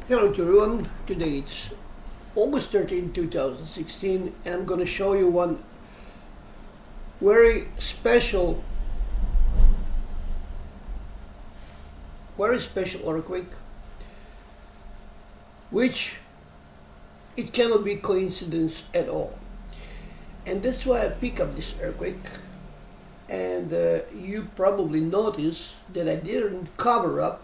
Hello to everyone. Today it's August 13, 2016, and I'm going to show you one very special earthquake, which it cannot be coincidence at all. And that's why I pick up this earthquake. And you probably notice that I didn't cover up.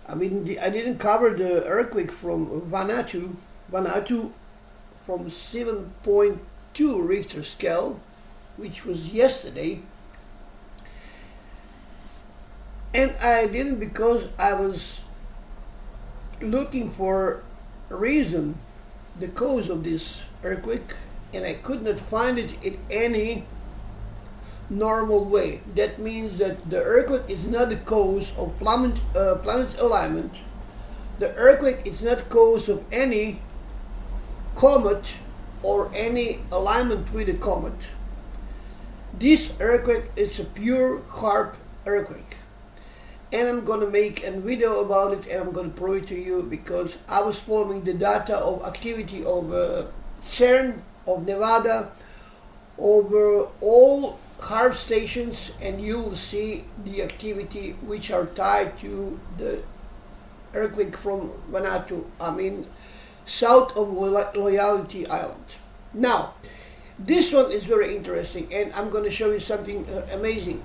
I didn't cover the earthquake from Vanuatu from 7.2 Richter scale, which was yesterday. And I didn't because I was looking for a reason, the cause of this earthquake, and I could not find it in any normal way. That means that the earthquake is not the cause of planet alignment. The earthquake is not cause of any comet or any alignment with a comet. This earthquake is a pure HAARP earthquake, and I'm gonna make a video about it, and I'm gonna prove it to you because I was following the data of activity of CERN, of Nevada, over all HAARP stations, and you will see the activity which are tied to the earthquake from Vanuatu, south of Loyalty Island. Now, this one is very interesting, and I'm going to show you something amazing.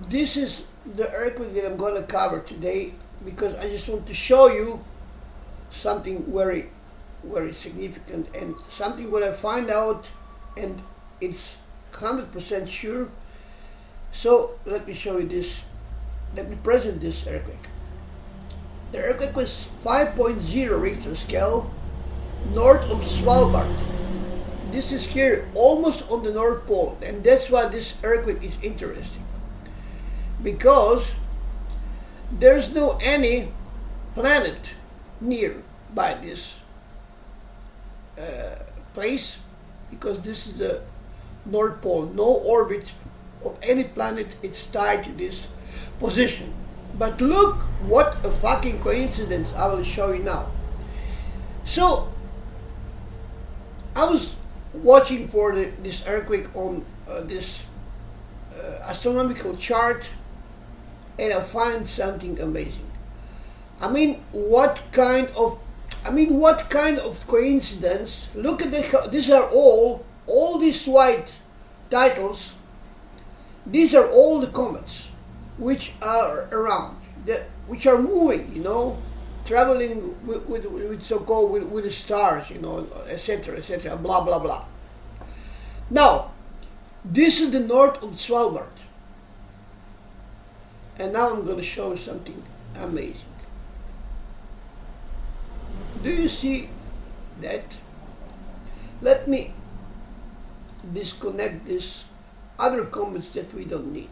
This is the earthquake that I'm going to cover today because I just want to show you something very, very significant and something what I find out, and it's 100% sure. So let me show you this. Let me present this earthquake. The earthquake was 5.0 Richter scale, north of Svalbard. This is here, almost on the North Pole, and that's why this earthquake is interesting. Because there's no any planet near by this place, because this is the North Pole. No orbit of any planet is tied to this position. But look what a fucking coincidence I will show you now. So I was watching for this earthquake on this astronomical chart, and I find something amazing. What kind of coincidence? Look at these are all these white titles. These are all the comets which are around, which are moving, traveling with so-called with the stars, etc., blah blah blah. Now, this is the north of Svalbard, and now I'm going to show you something amazing. Do you see that? Let me disconnect this other comets that we don't need.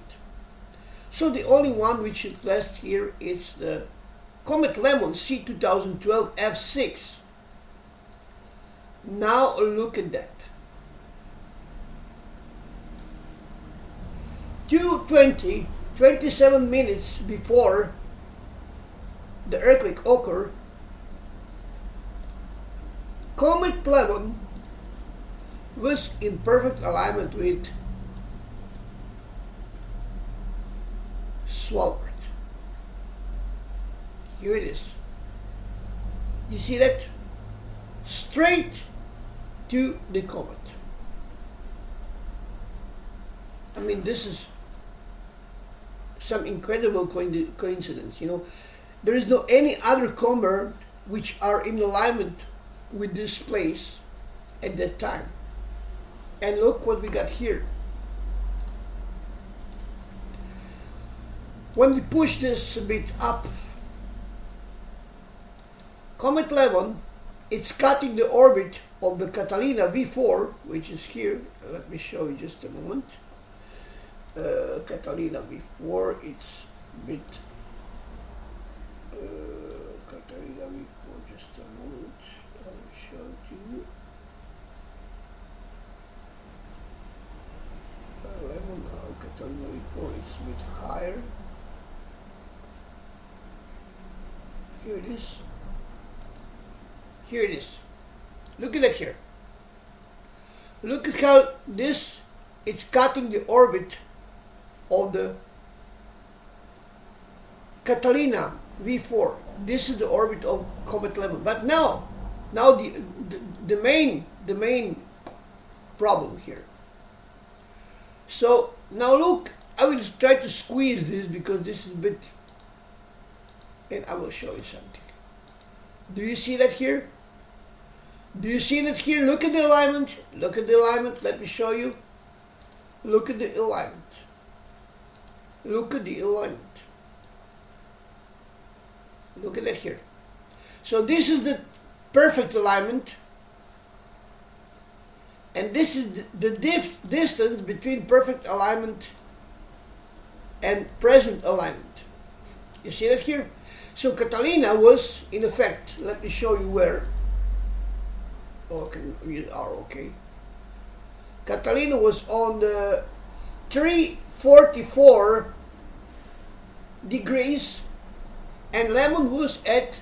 So the only one which should last here is the Comet Lemmon C 2012 F6. Now look at that. 2:20, 27 minutes before the earthquake occurred, Comet Lemmon was in perfect alignment with Svalbard. Here it is. You see that? Straight to the comet. This is some incredible coincidence. There is no any other comet which are in alignment with this place at that time. And look what we got here. When we push this a bit up, Comet Lemmon, it's cutting the orbit of the Catalina V4, which is here. Let me show you just a moment. Catalina V4, it's a bit. Catalina V4, just a moment. I will show it to you. Lemmon, Catalina V4 is a bit higher. Here it is. Here it is. Look at that here. Look at how this is cutting the orbit of the Catalina V4. This is the orbit of Comet Lemmon. But now the main problem here. So now look, I will try to squeeze this because this is a bit, and I will show you something. Do you see that here? Do you see that here? Look at the alignment. Look at the alignment. Let me show you. Look at the alignment. Look at the alignment. Look at that here. So this is the perfect alignment. And this is the distance between perfect alignment and present alignment. You see that here? So Catalina was, in effect, let me show you where. Oh, I can use R, okay. Catalina was on the 344 degrees and Lemmon was at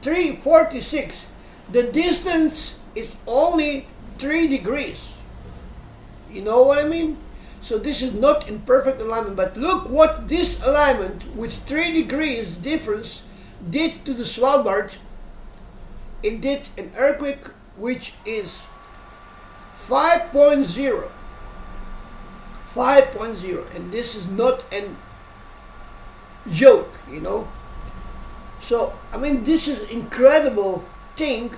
346. The distance is only 3 degrees. You know what I mean? So this is not in perfect alignment, but look what this alignment with 3 degrees difference did to the Svalbard. It did an earthquake which is 5.0. 5.0, and this is not a joke, you know. So I mean, this is incredible thing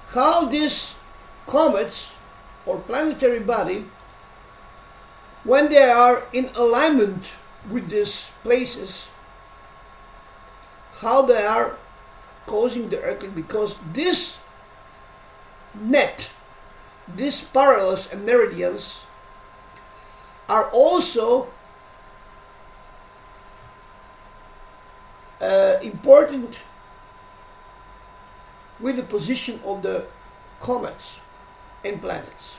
how these comets or planetary body, when they are in alignment with these places, how they are causing the earthquake, because this net, these parallels and meridians are also important with the position of the comets and planets.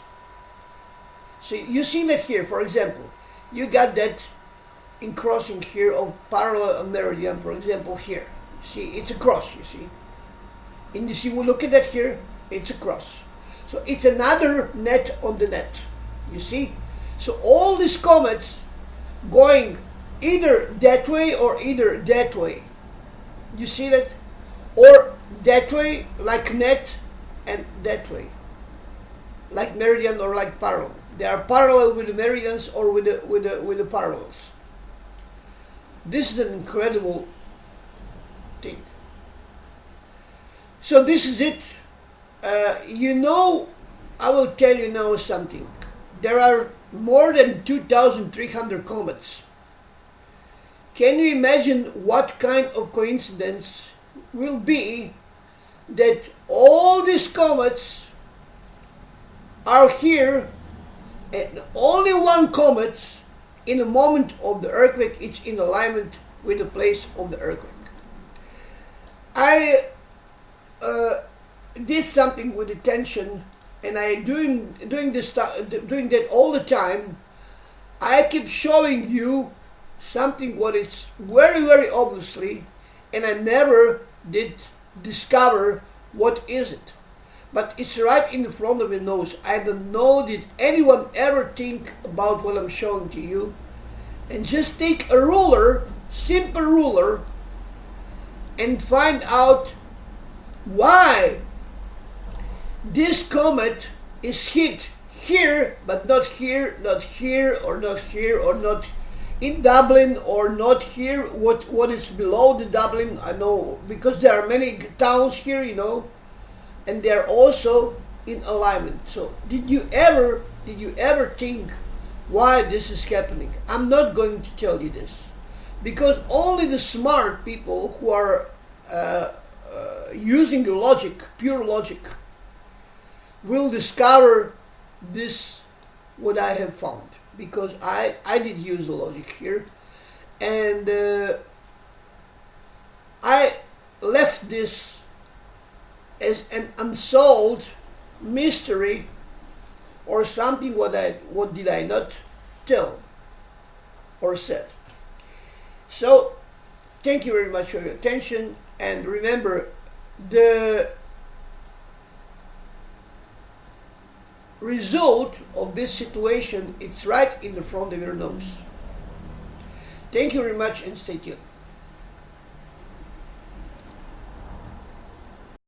So you see that here, for example, you got that in crossing here of parallel meridian, for example, here. See, it's a cross, you see. And you see, we look at that here, it's a cross. So it's another net on the net, you see. So all these comets going either that way or either that way. You see that? Or that way, like net, and that way, like meridian or like parallel. They are parallel with the meridians or with the parallels. This is an incredible thing. So this is it. You know, I will tell you now something. There are more than 2,300 comets. Can you imagine what kind of coincidence will be that all these comets are here and only one comet in the moment of the earthquake is in alignment with the place of the earthquake? I did something with attention, and I doing that all the time. I keep showing you something what is very, very obviously, and I never did discover what is it. But it's right in the front of your nose. I don't know did anyone ever think about what I'm showing to you. And just take a ruler, simple ruler, and find out why this comet is hit here, but not here, not here, or not here, or not in Dublin, or not here, what is below the Dublin. I know, because there are many towns here, you know, and they are also in alignment. So did you ever think why this is happening? I'm not going to tell you this, because only the smart people who are using logic, pure logic, will discover this, what I have found. Because I did use the logic here, and I left this as an unsolved mystery or something what did I not tell or said. So thank you very much for your attention, and remember, the result of this situation is right in the front of your nose. Thank you very much and stay tuned.